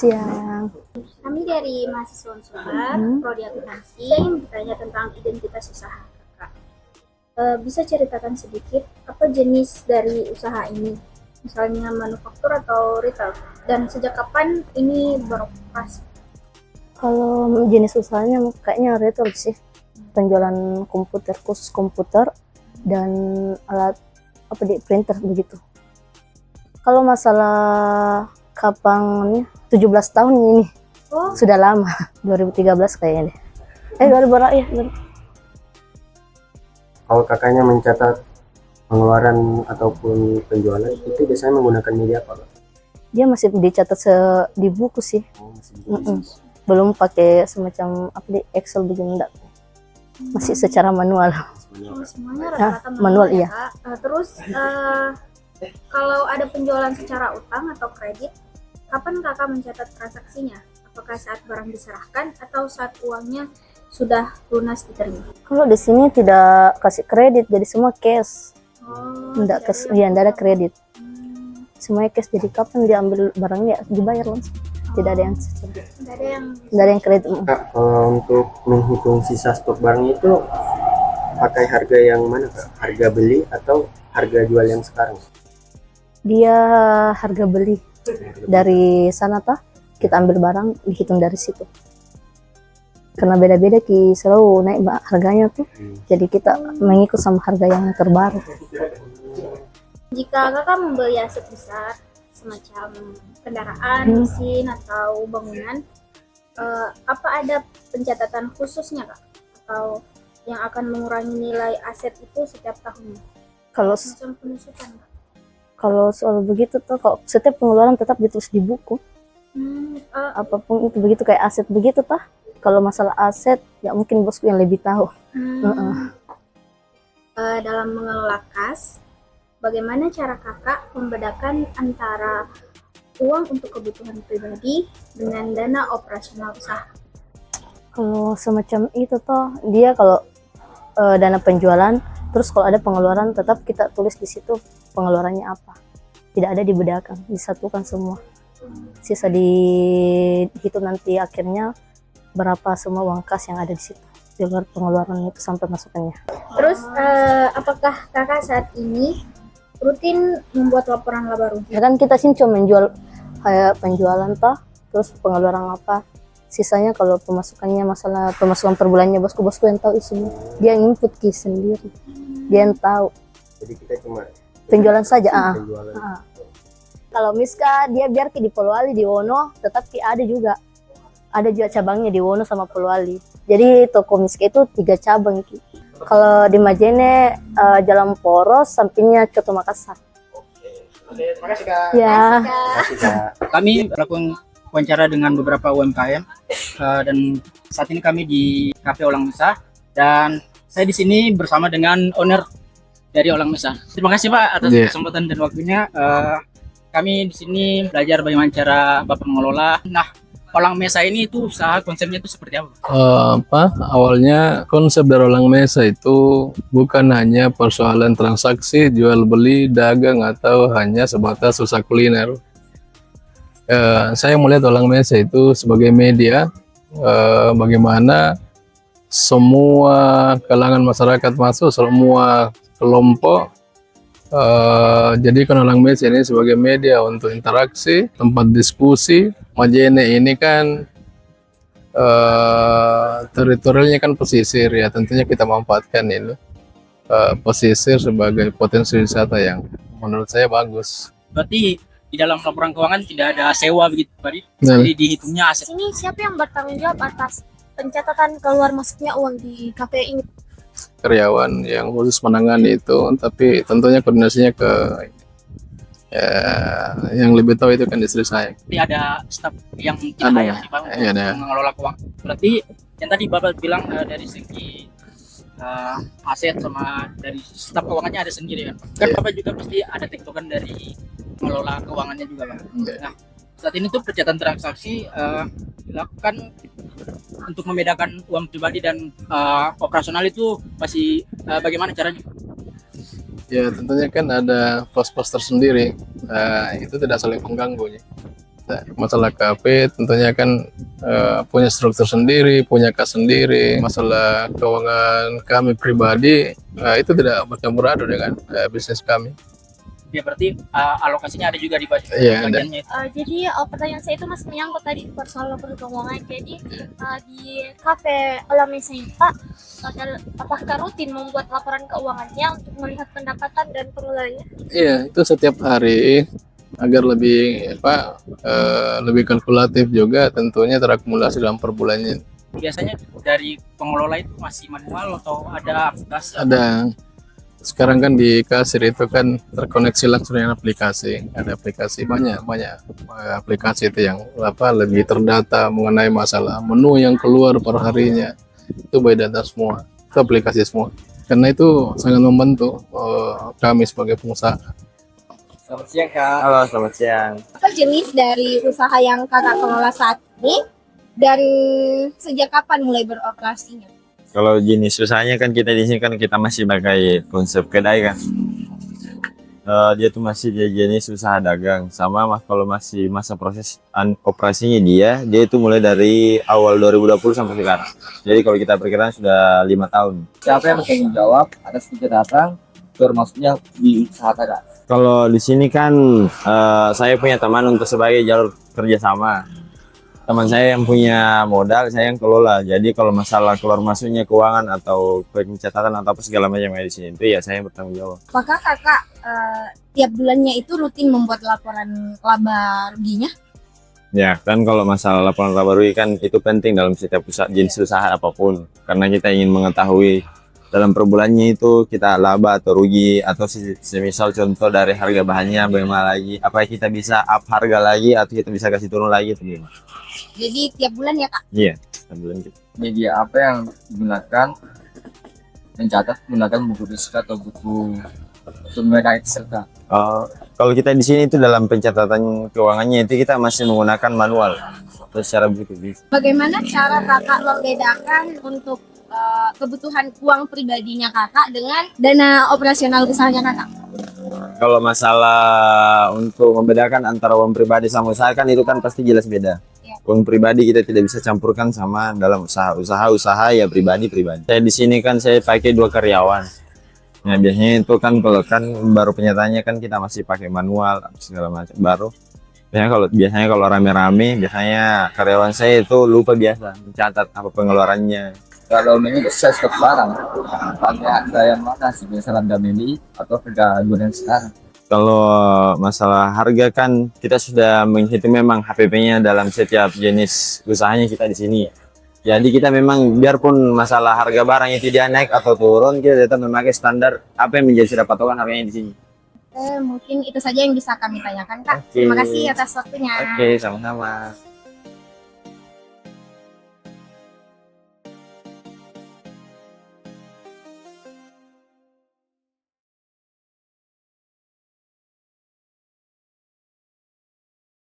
siang. Kami dari mahasiswa Unsubar, Prodi Akuntansi, yang bertanya tentang identitas usaha kakak. Bisa ceritakan sedikit apa jenis dari usaha ini? Misalnya manufaktur atau retail? Dan sejak kapan ini beroperasi? Kalau jenis usahanya kayaknya retail sih, penjualan komputer, khusus komputer dan alat printer begitu. Kalau masalah kapan 17 tahun ini. Sudah lama, 2013 kayaknya deh. 2000 ya. Kalau kakaknya mencatat pengeluaran ataupun penjualan itu biasanya menggunakan media apa, Kak? Dia masih dicatat di buku sih. Belum pakai semacam Excel begini enggak. Masih secara manual. Semuanya rata-rata manual ya, iya. Kak. Terus kalau ada penjualan secara utang atau kredit, kapan kakak mencatat transaksinya? Apakah saat barang diserahkan atau saat uangnya sudah lunas diterima? Kalau di sini tidak kasih kredit, jadi semua cash. Enggak ada kredit. Semuanya cash, jadi kapan diambil barangnya dibayar langsung. Tidak ada yang tidak ada yang kredit. Kak, kalau untuk menghitung sisa stok barangnya itu pakai harga yang mana, Kak? Harga beli atau harga jual yang sekarang? Dia harga beli dari sana kita ambil barang dihitung dari situ, karena beda-beda selalu naik harganya tuh. Jadi kita mengikut sama harga yang terbaru. Jika kakak membeli aset besar semacam kendaraan, mesin atau bangunan, apa ada pencatatan khususnya, Kak? Atau yang akan mengurangi nilai aset itu setiap tahunnya? Semacam penyusutan, Kak? Kalau soal begitu kalau setiap pengeluaran tetap ditulis di buku. Apapun itu begitu, kayak aset begitu Kalau masalah aset ya mungkin bosku yang lebih tahu. Dalam mengelola kas, bagaimana cara kakak membedakan antara uang untuk kebutuhan pribadi dengan dana operasional usaha? Kalau semacam itu dia kalau dana penjualan, terus kalau ada pengeluaran tetap kita tulis di situ pengeluarannya apa. Tidak ada dibedakan, disatukan semua. Sisa dihitung nanti akhirnya berapa semua uang kas yang ada di situ, di luar pengeluaran itu sampai masukannya. Terus apakah kakak saat ini rutin membuat laporan laba rugi? Ya kan kita sih cuma menjual kayak penjualan terus pengeluaran apa, sisanya kalau pemasukannya, masalah pemasukan per bulannya bosku yang tahu isinya. Dia yang input sendiri, dia yang tahu. Jadi kita cuma penjualan saja. penjualan. Kalau Miska dia biar di Polowali, di Wono tetap ada juga cabangnya di Wono sama Polowali. Jadi toko Miska itu 3 cabang. Kalau di Majene Jalan Poros, sampingnya Coto Makassar. Oke, terima kasih, Kak. Ya. Kami melakukan wawancara dengan beberapa UMKM dan saat ini kami di Cafe Olang Mesa dan saya di sini bersama dengan owner dari Olang Mesa. Terima kasih Pak atas kesempatan dan waktunya. Kami di sini belajar bagaimana cara Bapak mengelola. Nah, Olang Mesa ini itu usaha konsepnya itu seperti apa? Awalnya konsep dari Olang Mesa itu bukan hanya persoalan transaksi, jual beli, dagang atau hanya sebatas usaha kuliner. Saya melihat Olang Mesa itu sebagai media bagaimana semua kalangan masyarakat masuk, semua kelompok jadikan Olang Mesa ini sebagai media untuk interaksi, tempat diskusi. Majene ini kan teritorialnya kan pesisir ya, tentunya kita manfaatkan ini pesisir sebagai potensi wisata yang menurut saya bagus. Berarti di dalam laporan keuangan tidak ada sewa begitu Pak? Jadi dihitungnya aset. Ini siapa yang bertanggung jawab atas pencatatan keluar masuknya uang di kafe ini? Karyawan yang khusus menangani itu, tapi tentunya koordinasinya ke yang lebih tahu itu kan istri saya. Berarti ada staf yang tidak layak nih Pak untuk mengelola keuangan. Berarti yang tadi Bapak bilang dari segi aset sama dari staf keuangannya ada sendiri kan? Kan Bapak juga pasti ada tektokan dari mengelola keuangannya juga Pak. Nah, saat ini tuh pencatatan transaksi dilakukan untuk membedakan uang pribadi dan operasional itu masih bagaimana caranya? Ya tentunya kan ada pos-pos tersendiri, itu tidak saling mengganggu ya. Masalah KP tentunya kan punya struktur sendiri, punya kas sendiri. Masalah keuangan kami pribadi itu tidak bercampur aduk dengan bisnis kami. Ya berarti alokasinya ada juga di Iya, ada. bagiannya itu. Jadi pertanyaan saya itu masih menyangkut tadi soal laporan keuangan. Jadi di kafe Ola Mesa ini Pak, apakah rutin membuat laporan keuangannya untuk melihat pendapatan dan pengeluarannya? Iya, itu setiap hari agar lebih lebih kalkulatif juga, tentunya terakumulasi dalam per bulannya. Biasanya dari pengelola itu masih manual atau ada aplikasi? Ada. Sekarang kan di kasir itu kan terkoneksi langsung dengan aplikasi. Ada aplikasi banyak aplikasi itu yang lebih terdata mengenai masalah menu yang keluar per harinya. Itu by data semua. Itu aplikasi semua. Karena itu sangat membantu kami sebagai pengusaha. Selamat siang Kak. Halo, selamat siang. Apa jenis dari usaha yang kakak kelola saat ini dan sejak kapan mulai beroperasinya? Kalau jenis usahanya kan kita di sini kan kita masih pakai konsep kedai kan. Dia tuh masih jenis usaha dagang sama kalau masih masa proses operasinya dia itu mulai dari awal 2020 sampai sekarang. Jadi kalau kita perkiraan sudah 5 tahun. Siapa yang bertanggung jawab atas kejahatan termasuknya di usaha kakak? Kalau di sini kan saya punya teman untuk sebagai jalur kerjasama. Teman saya yang punya modal, saya yang kelola. Jadi kalau masalah keluar masuknya keuangan atau pencatatan atau apa segala macam di sini itu ya saya yang bertanggung jawab. Apakah kakak tiap bulannya itu rutin membuat laporan laba ruginya? Ya kan kalau masalah laporan laba rugi kan itu penting dalam setiap jenis usaha apapun. Karena kita ingin mengetahui dalam per bulannya itu kita laba atau rugi, atau semisal contoh dari harga bahannya bagaimana lagi, apa kita bisa up harga lagi atau kita bisa kasih turun lagi itu gimana. Jadi tiap bulan ya kak? Iya, tiap bulan gitu. Media apa yang digunakan mencatat menggunakan buku disk atau buku untuk mereka Excel kak? Kalau kita di sini itu dalam pencatatan keuangannya itu kita masih menggunakan manual atau secara buku. Bagaimana cara kakak membedakan untuk kebutuhan uang pribadinya kakak dengan dana operasional usahanya kakak? Kalau masalah untuk membedakan antara uang pribadi sama usaha kan itu kan pasti jelas beda. Uang pribadi kita tidak bisa campurkan sama dalam usaha ya pribadi. Saya di sini kan saya pakai 2 karyawan. Nah biasanya itu kan kalau kan baru penyataannya kan kita masih pakai manual segala macam baru. Biasanya kalau rame-rame biasanya karyawan saya itu lupa biasa mencatat apa pengeluarannya. Kalau ini saya stok barang, pakai harga yang mana sih? Misalnya harga mili atau harga gudang sekarang? Kalau masalah harga kan kita sudah menghitung memang HPP-nya dalam setiap jenis usahanya kita di sini. Jadi kita memang biarpun masalah harga barang itu dia naik atau turun, kita tetap memakai standar apa yang menjadi sudah patokan harganya di sini. Mungkin itu saja yang bisa kami tanyakan kak. Terima kasih atas waktunya. Oke, sama-sama.